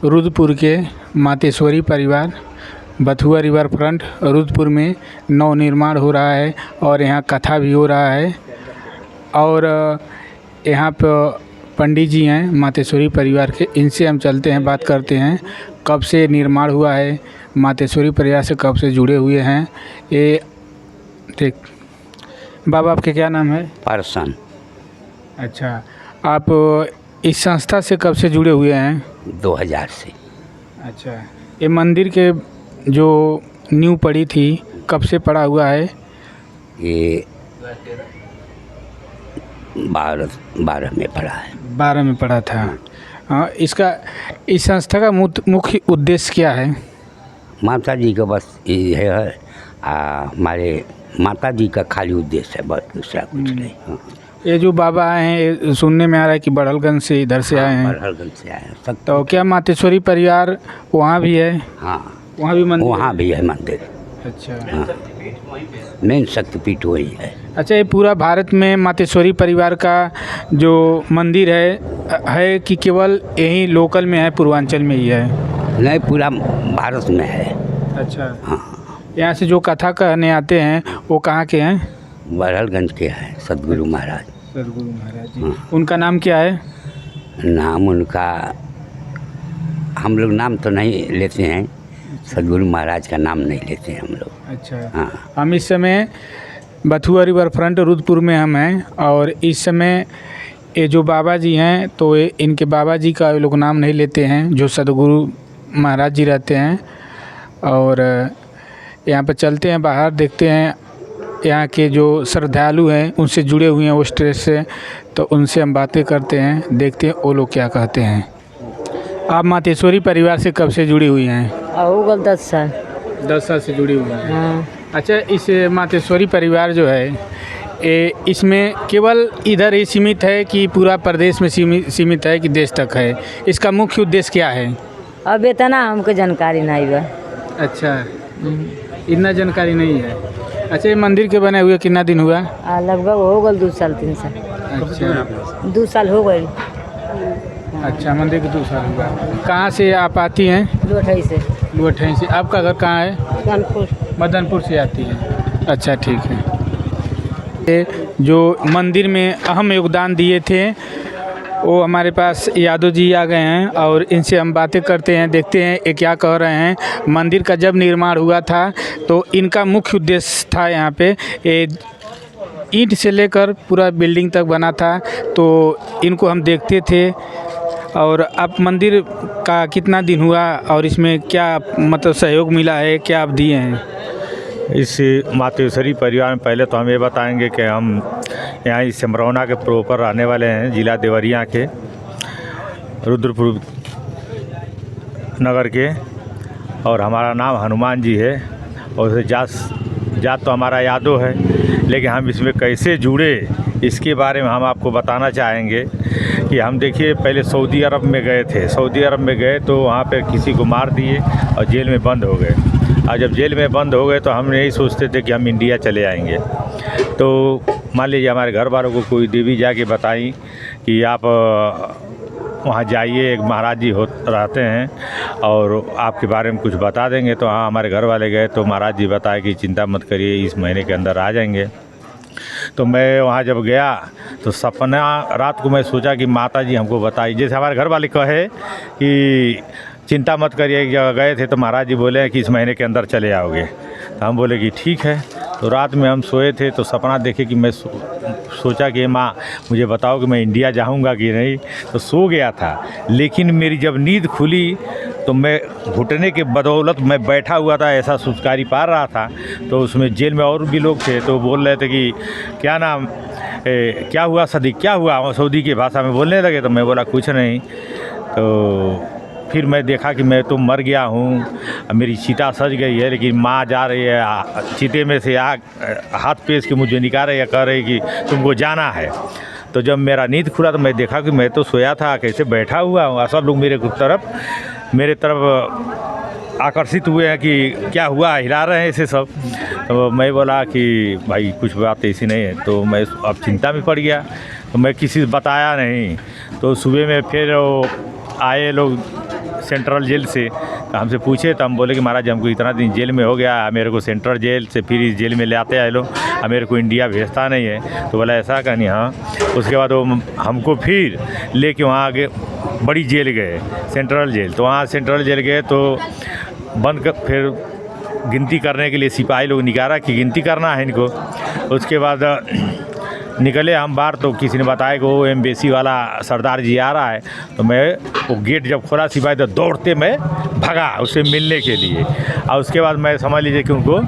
रुद्रपुर के मातेश्वरी परिवार बथुआ रिवर फ्रंट रुद्रपुर में नवनिर्माण हो रहा है और यहाँ कथा भी हो रहा है। और यहाँ पर पंडित जी हैं मातेश्वरी परिवार के, इनसे हम चलते हैं, बात करते हैं कब से निर्माण हुआ है, मातेश्वरी परिवार से कब से जुड़े हुए हैं ये। ठीक बाबा, आपके क्या नाम है? पारसन। अच्छा, आप इस संस्था से कब से जुड़े हुए हैं? 2000 से। अच्छा, ये मंदिर के जो नींव पड़ी थी कब से पड़ा हुआ है? ये 12 में पड़ा है। 12 में पड़ा था। हाँ, इसका इस संस्था का मुख्य उद्देश्य क्या है? माता जी का बस ये है, हमारे माता जी का खाली उद्देश्य है, बस दूसरा कुछ नहीं। हाँ। ये जो बाबा आए हैं, ये सुनने में आ रहा है कि बड़हलगंज से इधर से आए हैं। बड़हलगंज से आए हैं। तो क्या मातेश्वरी परिवार वहाँ भी है? हाँ, वहाँ भी मंदिर? वहाँ भी है मंदिर। अच्छा। हाँ, मेन शक्तिपीठ वही है। अच्छा, ये पूरा भारत में मातेश्वरी परिवार का जो मंदिर है कि केवल यहीं लोकल में है, पूर्वांचल में ही है? नहीं, पूरा भारत में है। अच्छा। हाँ। यहाँ से जो कथा कहने आते हैं वो कहाँ के हैं? बड़हलगंज के हैं, सदगुरु महाराज। सदगुरु महाराज जी। हाँ। उनका नाम क्या है? नाम उनका हम लोग नाम तो नहीं लेते हैं, सदगुरु महाराज का नाम नहीं लेते हैं हम लोग। अच्छा। हाँ। हम इस समय बथुआ रिवर फ्रंट रुद्रपुर में हम हैं और इस समय ये जो बाबा जी हैं तो इनके बाबा जी का लोग नाम नहीं लेते हैं, जो सदगुरु महाराज जी रहते हैं। और यहाँ पर चलते हैं, बाहर देखते हैं यहाँ के जो श्रद्धालु हैं उनसे जुड़े हुए हैं उस ट्रस्ट से, तो उनसे हम बातें करते हैं, देखते हैं वो लोग क्या कहते हैं। आप मातेश्वरी परिवार से कब से जुड़ी हुई हैं? होगा 10 साल। 10 साल से जुड़ी हुई हैं। हाँ। अच्छा, इस मातेश्वरी परिवार जो है इसमें केवल इधर ही सीमित है कि पूरा प्रदेश में सीमित है कि देश तक है? इसका मुख्य उद्देश्य क्या है? अब इतना हमको जानकारी नहीं बा। अच्छा, इतना जानकारी नहीं है। अच्छा, ये मंदिर के बने हुए कितना दिन हुआ? लगभग हो गल 2 साल 3 साल। अच्छा। 2 साल हो गए। अच्छा, मंदिर के 2 साल हुआ। कहाँ से आप आती हैं? लोठई से। लोठई से। आपका घर कहाँ है? कानपुर। मदनपुर से आती है। अच्छा, ठीक है। ये जो मंदिर में अहम योगदान दिए थे वो हमारे पास यादव जी आ गए हैं और इनसे हम बातें करते हैं, देखते हैं ये क्या कह रहे हैं। मंदिर का जब निर्माण हुआ था तो इनका मुख्य उद्देश्य था, यहाँ पे ईंट से लेकर पूरा बिल्डिंग तक बना था, तो इनको हम देखते थे। और अब मंदिर का कितना दिन हुआ और इसमें क्या मतलब सहयोग मिला है, क्या आप दिए हैं? इस मातेश्वरी परिवार में पहले तो हम ये बताएंगे कि हम यहाँ इस सिमरौना के प्रॉपर रहने वाले हैं, जिला देवरिया के, रुद्रपुर नगर के, और हमारा नाम हनुमान जी है। और जात तो हमारा यादव है, लेकिन हम इसमें कैसे जुड़े इसके बारे में हम आपको बताना चाहेंगे कि हम देखिए पहले सऊदी अरब में गए थे। सऊदी अरब में गए तो वहाँ पे किसी को मार दिए और जेल में बंद हो गए। और जब जेल में बंद हो गए तो हम यही सोचते थे कि हम इंडिया चले आएंगे। तो मान लीजिए हमारे घर वालों को कोई देवी जाके बताई कि आप वहाँ जाइए, एक महाराज जी रहते हैं और आपके बारे में कुछ बता देंगे। तो हाँ, हमारे घर वाले गए तो महाराज जी बताए कि चिंता मत करिए, इस महीने के अंदर आ जाएंगे। तो मैं वहाँ जब गया तो सपना रात को मैं सोचा कि माता जी हमको बताई, जैसे हमारे घर वाले कहे कि चिंता मत करिए। जब गए थे तो महाराज जी बोले कि इस महीने के अंदर चले आओगे। तो हम बोले कि ठीक है। तो रात में हम सोए थे तो सपना देखे कि मैं सोचा कि माँ मुझे बताओ कि मैं इंडिया जाऊँगा कि नहीं। तो सो गया था, लेकिन मेरी जब नींद खुली तो मैं घुटने के बदौलत मैं बैठा हुआ था, ऐसा सुस्कारी पा रहा था। तो उसमें जेल में और भी लोग थे, तो बोल रहे थे कि क्या नाम क्या हुआ सदी, क्या हुआ, सऊदी की भाषा में बोलने लगे। तो मैं बोला कुछ नहीं। तो फिर मैं देखा कि मैं तो मर गया हूँ, मेरी चिता सज गई है, लेकिन माँ जा रही है चिते में से आग हाथ पेश के मुझे निकाल रही है, कह रही कि तुमको जाना है। तो जब मेरा नींद खुला तो मैं देखा कि मैं तो सोया था, कैसे बैठा हुआ हूँ। सब लोग मेरे तरफ आकर्षित हुए हैं कि क्या हुआ, हिला रहे हैं ऐसे सब। तो मैं बोला कि भाई कुछ बात ऐसी नहीं है। तो मैं अब चिंता में पड़ गया, तो मैं किसी से बताया नहीं। तो सुबह में फिर आए लोग सेंट्रल जेल से। तो हमसे पूछे तो हम बोले कि महाराज हमको इतना दिन जेल में हो गया, मेरे को सेंट्रल जेल से फिर इस जेल में ले आते आए लोग, मेरे को इंडिया भेजता नहीं है। तो बोला ऐसा कहनी हाँ। उसके बाद वो हमको फिर लेके वहाँ आगे बड़ी जेल गए, सेंट्रल जेल। तो वहाँ सेंट्रल जेल गए तो बंद कर, फिर गिनती करने के लिए सिपाही लोग निकाला कि गिनती करना है इनको। उसके बाद निकले हम बाहर तो किसी ने बताया कि वो एम्बेसी वाला सरदार जी आ रहा है। तो मैं वो गेट जब खोला सिपाही तो दौड़ते मैं भगा उससे मिलने के लिए। और उसके बाद मैं समझ लीजिए कि उनको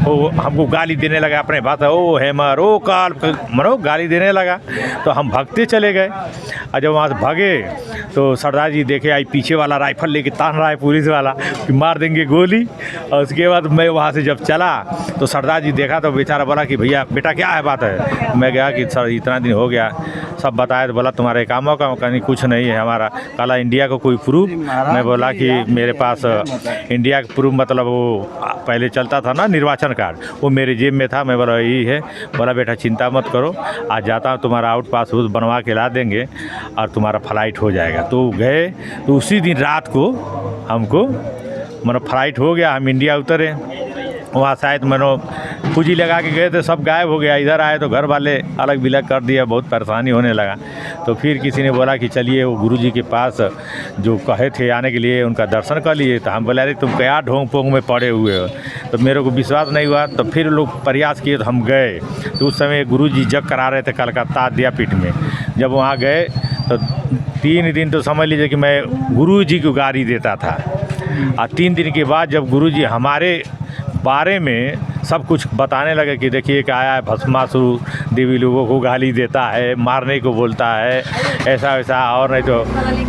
वो हमको गाली देने लगा अपने बात, ओ हेमर ओ काल मनो गाली देने लगा। तो हम भागते चले गए और जब वहाँ से भागे तो सरदार जी देखे आई पीछे वाला राइफल लेके तान रहा है पुलिस वाला कि मार देंगे गोली। और उसके बाद मैं वहाँ से जब चला तो सरदार जी देखा तो बेचारा बोला कि भैया बेटा क्या है बात है। मैं गया कि सर इतना दिन हो गया, सब बताया। तो बोला तुम्हारे कामों का कहीं कुछ नहीं है हमारा। काला इंडिया को कोई प्रूफ। मैं बोला कि मेरे पास इंडिया का प्रूफ मतलब वो पहले चलता था ना निर्वाचन कार्ड, वो मेरे जेब में था। मैं बोला यही है। बोला बेटा चिंता मत करो, आज जाता हूँ तुम्हारा आउट पास बनवा के ला देंगे और तुम्हारा फ्लाइट हो जाएगा। तो गए तो उसी दिन रात को हमको मतलब फ्लाइट हो गया, हम इंडिया उतरे। वहाँ शायद मनो पूंजी लगा के गए थे, सब गायब हो गया। इधर आए तो घर वाले अलग बिलग कर दिया, बहुत परेशानी होने लगा। तो फिर किसी ने बोला कि चलिए वो गुरुजी के पास जो कहे थे आने के लिए उनका दर्शन कर लिए। तो हम बोले अरे तुम क्या ढोंग पोंग में पड़े हुए हो। तो मेरे को विश्वास नहीं हुआ। तो फिर लोग प्रयास किए तो हम गए। तो उस समय गुरुजी जग करा रहे थे कलकत्ता विद्यापीठ में। जब वहाँ गए तो 3 दिन तो समझ लीजिए कि मैं गुरुजी को गाली देता था। और 3 दिन के बाद जब गुरुजी हमारे बारे में सब कुछ बताने लगे कि देखिए क्या आया है भस्मासुर देवी लोगों को गाली देता है, मारने को बोलता है, ऐसा वैसा, और नहीं तो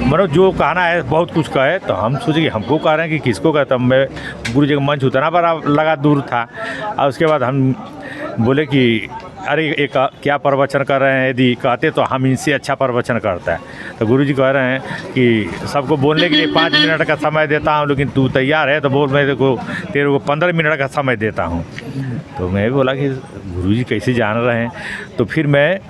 मतलब जो कहना है बहुत कुछ कहे। तो हम सोचे कि हमको कह रहे हैं कि किसको कहता। मैं गुरु जी का मंच उतना बड़ा लगा दूर था। और उसके बाद हम बोले कि अरे एक क्या प्रवचन कर रहे हैं, यदि कहते तो हम इनसे अच्छा प्रवचन करता है। तो गुरुजी कह रहे हैं कि सबको बोलने के लिए 5 मिनट का समय देता हूं, लेकिन तू तैयार है तो बोल, मैं तेरे को 15 मिनट का समय देता हूं। तो मैं बोला कि गुरुजी कैसे जान रहे हैं। तो फिर मैं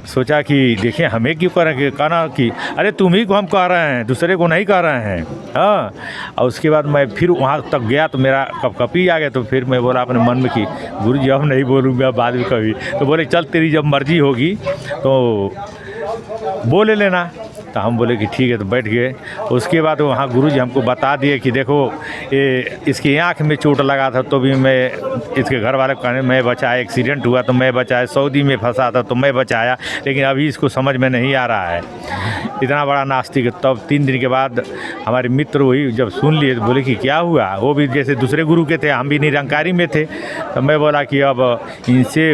सोचा कि देखिए हमें क्यों कह रहे हैं, कहना कि अरे तुम ही को हम कह रहे हैं, दूसरे को नहीं कह रहे हैं। हाँ। और उसके बाद मैं फिर वहाँ तक गया तो मेरा कपकपी आ गया। तो फिर मैं बोला अपने मन में कि गुरुजी अब नहीं बोलूँगा बाद में कभी। तो बोले चल तेरी जब मर्जी होगी तो बोले लेना। तो हम बोले कि ठीक है। तो बैठ गए। उसके बाद वहाँ गुरुजी हमको बता दिए कि देखो ये इसकी आँख में चोट लगा था तो भी मैं, इसके घर वाले कहने मैं बचाया, एक्सीडेंट हुआ तो मैं बचाया, सऊदी में फंसा था तो मैं बचाया, लेकिन अभी इसको समझ में नहीं आ रहा है। इतना बड़ा नास्तिक। तब 3 दिन के बाद हमारे मित्र वही जब सुन लिए तो बोले कि क्या हुआ। वो भी जैसे दूसरे गुरु के थे, हम भी निरंकारी में थे। तो मैं बोला कि अब इनसे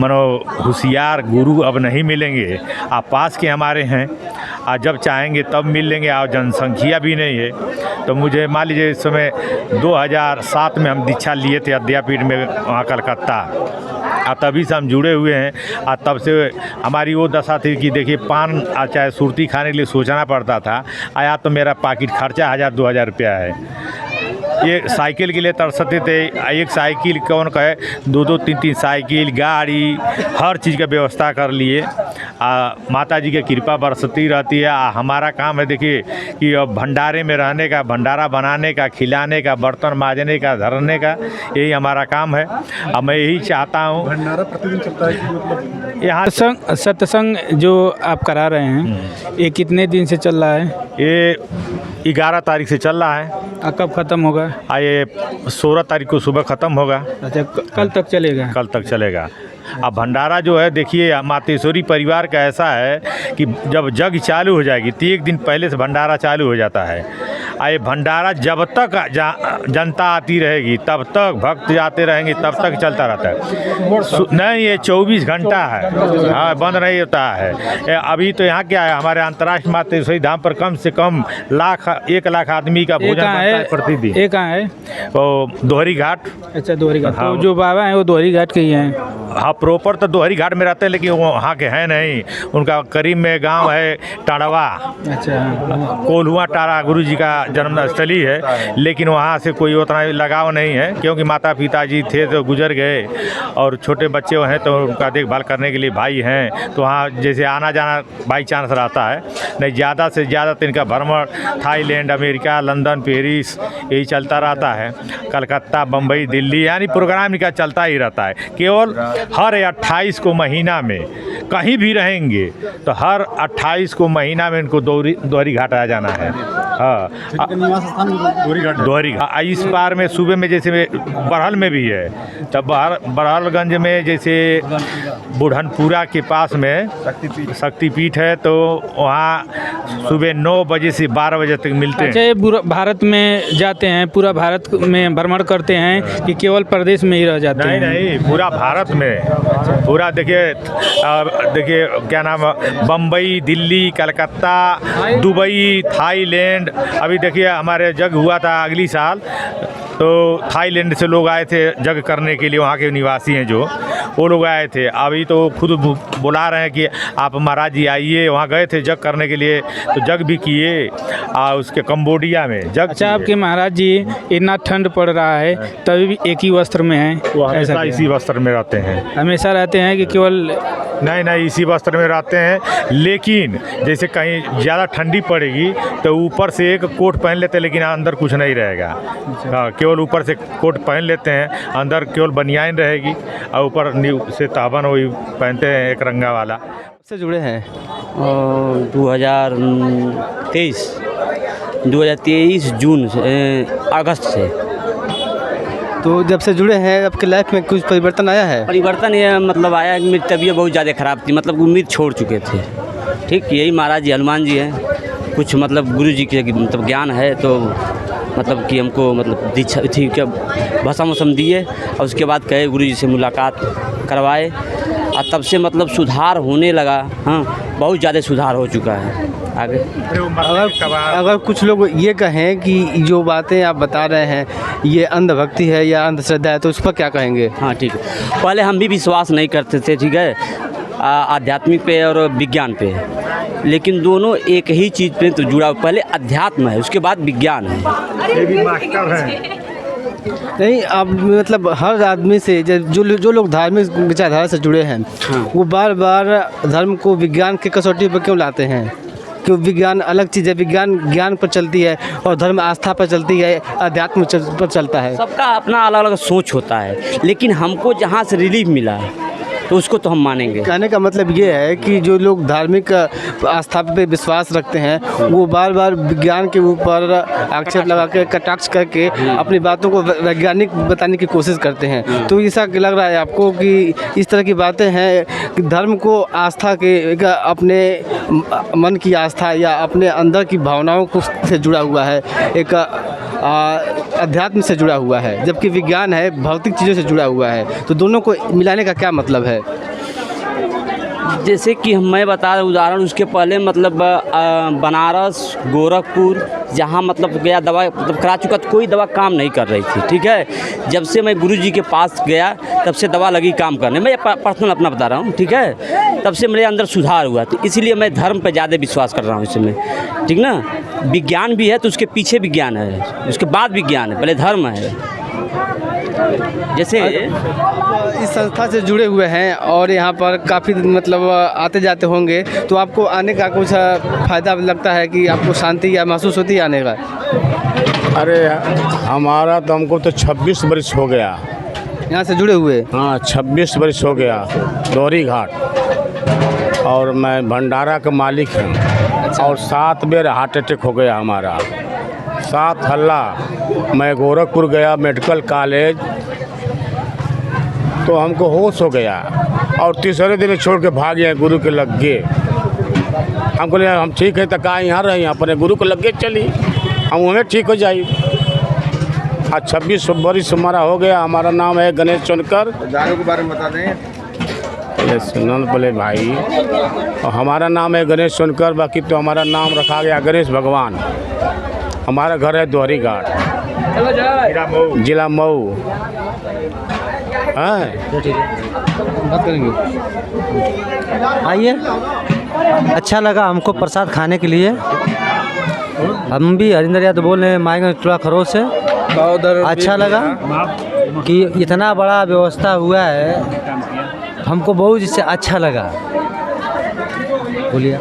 मनो होशियार गुरु अब नहीं मिलेंगे, आप पास के हमारे हैं, आज जब चाहेंगे तब मिल लेंगे, और जनसंख्या भी नहीं है। तो मुझे मान लीजिए इस समय 2007 में हम दीक्षा लिए थे विद्यापीठ में वहाँ कलकत्ता, और तभी से हम जुड़े हुए हैं। और तब से हमारी वो दशा थी कि देखिए पान चाहे सुरती खाने के लिए सोचना पड़ता था, आया तो मेरा पाकिट खर्चा 1000-2000 रुपया है। ये साइकिल के लिए तरसते थे, एक साइकिल कौन कहे, 2-2, 3-3 साइकिल, गाड़ी, हर चीज़ का व्यवस्था कर लिए। माता जी की कृपा बरसती रहती है। हमारा काम है देखिए कि अब भंडारे में रहने का, भंडारा बनाने का, खिलाने का, बर्तन मांजने का, धरने का, यही हमारा काम है। अब मैं यही चाहता हूँ। भंडारा प्रतिदिन चलता है कि मतलब यहाँ सत्संग जो आप करा रहे हैं ये कितने दिन से चल रहा है? ये 11 तारीख से चल रहा है। कब ख़त्म होगा? ये 16 तारीख को सुबह ख़त्म होगा। अच्छा, कल तक चलेगा? कल तक चलेगा। अब भंडारा जो है देखिए मातेश्वरी परिवार का ऐसा है कि जब जग चालू हो जाएगी तो 1 दिन पहले से भंडारा चालू हो जाता है। ये भंडारा जब तक जनता आती रहेगी तब तक, भक्त जाते रहेंगे तब तक चलता रहता है। नहीं, ये 24 घंटा है। हाँ, बंद नहीं होता है। अभी तो यहाँ क्या है, हमारे अंतर्राष्ट्रीय मातेश्वरी धाम पर कम से कम 1 लाख आदमी का भोजन बनता है प्रतिदिन। ये कहाँ है? वो दोहरी घाट। अच्छा, दोहरी घाट। हाँ। तो जो बाबा हैं वो दोहरी घाट के ही हैं? हाँ प्रॉपर तो दोहरी घाट में रहते हैं, लेकिन वो वहाँ के हैं नहीं। उनका करीब में गांव है टाड़वा, अच्छा कोल्हुआ टाड़ा गुरु जी का जन्मस्थली है, लेकिन वहाँ से कोई उतना लगाव नहीं है, क्योंकि माता पिताजी थे तो गुजर गए और छोटे बच्चे हैं तो उनका देखभाल करने के लिए भाई हैं, तो वहाँ जैसे आना जाना बाई चांस रहता है। नहीं ज़्यादा से ज़्यादा तो इनका भ्रमण थाईलैंड, अमेरिका, लंदन, पेरिस यही चलता रहता है। कलकत्ता, बम्बई, दिल्ली, यानी प्रोग्राम इनका चलता ही रहता है। केवल हर 28 को महीना में कहीं भी रहेंगे तो हर 28 को महीना में इनको दोहरी घाट आ जाना है। हाँ, निवास स्थान दोहरी घाट है। दोहरी घाट इस पार में सूबे में जैसे बरहल में भी है, तब बरहलगंज में जैसे बुढ़नपुरा के पास में शक्तिपीठ है, तो वहाँ सुबह 9 बजे से 12 बजे तक मिलते अच्छा हैं। ये पूरा भारत में जाते हैं, पूरा भारत में भ्रमण करते हैं कि केवल प्रदेश में ही रह जाते नहीं हैं? नहीं, पूरा भारत में, पूरा देखिए क्या नाम, बम्बई, दिल्ली, कलकत्ता, दुबई, थाईलैंड। अभी देखिए हमारे जग हुआ था अगली साल, तो थाईलैंड से लोग आए थे जग करने के लिए, वहाँ के निवासी हैं जो, वो लोग आए थे। अभी तो खुद बुला रहे हैं कि आप महाराज जी आइए। वहाँ गए थे जग करने के लिए, तो जग भी किए और उसके कंबोडिया में जग। अच्छा आपके महाराज जी इतना ठंड पड़ रहा है तभी भी एक ही वस्त्र में हैं? वो ऐसा हमेशा क्या? इसी वस्त्र में रहते हैं। हमेशा रहते हैं कि केवल? नहीं नहीं, इसी वस्त्र में रहते हैं, लेकिन जैसे कहीं ज़्यादा ठंडी पड़ेगी तो ऊपर से एक कोट पहन लेते हैं, लेकिन अंदर कुछ नहीं रहेगा। हाँ, केवल ऊपर से कोट पहन लेते हैं, अंदर केवल बनियान रहेगी और ऊपर से ताबन वही पहनते हैं एक रंगा वाला। से जुड़े हैं 2023 जून से, अगस्त से। तो जब से जुड़े हैं आपके लाइफ में कुछ परिवर्तन आया है? परिवर्तन ये मतलब आया कि मेरी तबीयत बहुत ज़्यादा ख़राब थी, मतलब उम्मीद छोड़ चुके थे। ठीक, यही महाराज जी हनुमान जी हैं, कुछ मतलब गुरु जी के मतलब ज्ञान है, तो मतलब कि हमको मतलब दीक्षा थी क्या भसम वसम दिए, और उसके बाद कहे गुरु जी से मुलाकात करवाए, और तब से मतलब सुधार होने लगा। हाँ, बहुत ज़्यादा सुधार हो चुका है। आगे अगर कुछ लोग ये कहें कि जो बातें आप बता रहे हैं ये अंधभक्ति है या अंधश्रद्धा है, तो उस पर क्या कहेंगे? हाँ ठीक है, पहले हम भी विश्वास नहीं करते थे, ठीक है, आध्यात्मिक पे और विज्ञान पे, लेकिन दोनों एक ही चीज़ पे तो जुड़ा। पहले अध्यात्म है, उसके बाद विज्ञान है। ये भी मास्टर हैं। नहीं, अब मतलब हर आदमी से जो लोग धार्मिक विचारधारा से जुड़े हैं, हाँ। वो बार बार धर्म को विज्ञान की कसौटी पर क्यों लाते हैं? क्यों? विज्ञान अलग चीज़ है, विज्ञान ज्ञान पर चलती है और धर्म आस्था पर चलती है, अध्यात्म पर चलता है। सबका अपना अलग अलग सोच होता है, लेकिन हमको जहाँ से रिलीफ मिला है तो उसको तो हम मानेंगे। कहने का मतलब ये है कि जो लोग धार्मिक आस्था पे विश्वास रखते हैं वो बार बार विज्ञान के ऊपर आक्षेप लगा के, कटाक्ष करके अपनी बातों को वैज्ञानिक बताने की कोशिश करते हैं। तो ऐसा लग रहा है आपको कि इस तरह की बातें हैं कि धर्म को आस्था के अपने मन की आस्था या अपने अंदर की भावनाओं को से जुड़ा हुआ है, एक अध्यात्म से जुड़ा हुआ है, जबकि विज्ञान है भौतिक चीज़ों से जुड़ा हुआ है। तो दोनों को मिलाने का क्या मतलब है? जैसे कि मैं बता रहा उदाहरण, उसके पहले मतलब बनारस, गोरखपुर, जहाँ मतलब गया दवा मतलब करा चुका, तो कोई दवा काम नहीं कर रही थी। ठीक है, जब से मैं गुरु जी के पास गया तब से दवा लगी काम करने। मैं पर्सनल अपना बता रहा हूँ, ठीक है, तब से मेरे अंदर सुधार हुआ। तो इसलिए मैं धर्म पर ज़्यादा विश्वास कर रहा हूँ इस समय, ठीक ना। विज्ञान भी है तो उसके पीछे विज्ञान है, उसके बाद विज्ञान है, पहले धर्म है। जैसे इस संस्था से जुड़े हुए हैं और यहाँ पर काफ़ी मतलब आते जाते होंगे, तो आपको आने का कुछ फ़ायदा लगता है कि आपको शांति या महसूस होती है आने का? अरे हमारा तो हमको तो 26 वर्ष हो गया यहाँ से जुड़े हुए। हाँ, 26 वर्ष हो गया दोहरी घाट, और मैं भंडारा का मालिक हूँ। और 7 बार हार्ट अटैक हो गया हमारा, 7 हल्ला। मैं गोरखपुर गया मेडिकल कॉलेज, तो हमको होश हो गया और तीसरे दिन छोड़ के भाग गए गुरु के लग गए। हमको लगा हम ठीक है तो कहा यहाँ रहे, अपने गुरु के लग गए चली, हम हमें ठीक हो जाए। आज 26 वर्ष हमारा हो गया। हमारा नाम है गणेश सोनकर। दारू के बारे में बता दें। पहले सुनो बोले भाई, और हमारा नाम है गणेश सोनकर, बाकी तो हमारा नाम रखा गया गणेश भगवान। हमारा घर है दोहरी घाट, जिला मऊ। हैं ठीक है, बात करेंगे। आइए, अच्छा लगा हमको प्रसाद खाने के लिए। हम भी हरिंदर यादव बोल रहे हैं माएंगे थोड़ा खरोच से। अच्छा लगा कि इतना बड़ा व्यवस्था हुआ है, हमको बहुत इससे अच्छा लगा। बोलिए।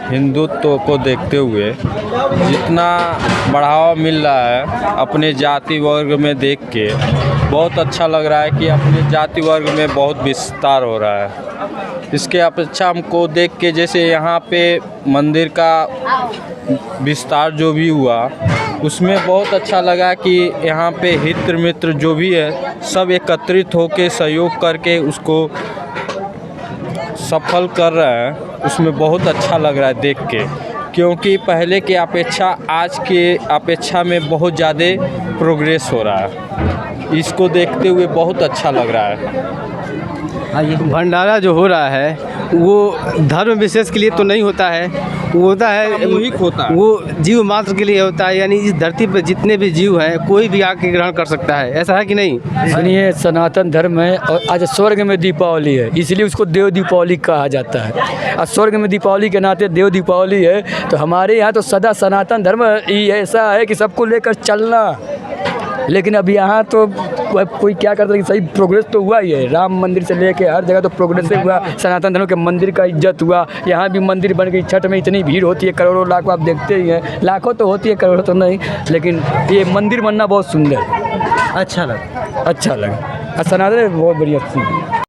हिंदुत्व को देखते हुए जितना बढ़ावा मिल रहा है अपने जाति वर्ग में देख के बहुत अच्छा लग रहा है कि अपने जाति वर्ग में बहुत विस्तार हो रहा है। इसके अपेक्षा हमको देख के जैसे यहाँ पे मंदिर का विस्तार जो भी हुआ उसमें बहुत अच्छा लगा कि यहाँ पे हित मित्र जो भी है सब एकत्रित होकर सहयोग करके उसको सफल कर रहे हैं। उसमें बहुत अच्छा लग रहा है देख के, क्योंकि पहले के अपेक्षा आज के अपेक्षा में बहुत ज़्यादा प्रोग्रेस हो रहा है। इसको देखते हुए बहुत अच्छा लग रहा है। भंडारा जो हो रहा है वो धर्म विशेष के लिए तो नहीं होता है, वो होता है वो जीव मात्र के लिए होता है। यानी इस धरती पर जितने भी जीव हैं कोई भी आके ग्रहण कर सकता है, ऐसा है कि नहीं? सुनिए, सनातन धर्म है और आज स्वर्ग में दीपावली है, इसलिए उसको देव दीपावली कहा जाता है। और स्वर्ग में दीपावली के नाते देव दीपावली है, तो हमारे यहाँ तो सदा सनातन धर्म ही ऐसा है कि सबको लेकर चलना। लेकिन अब यहाँ तो कोई क्या करता है कि सही प्रोग्रेस तो हुआ ही है, राम मंदिर से लेके हर जगह तो प्रोग्रेस से हुआ। सनातन धर्म के मंदिर का इज्जत हुआ, यहाँ भी मंदिर बन गई। छठ में इतनी भीड़ होती है, करोड़ों लाखों, आप देखते ही हैं। लाखों तो होती है, करोड़ों तो नहीं, लेकिन ये मंदिर बनना बहुत सुंदर, अच्छा लगा। और सनातन बहुत बढ़िया चीज़ है।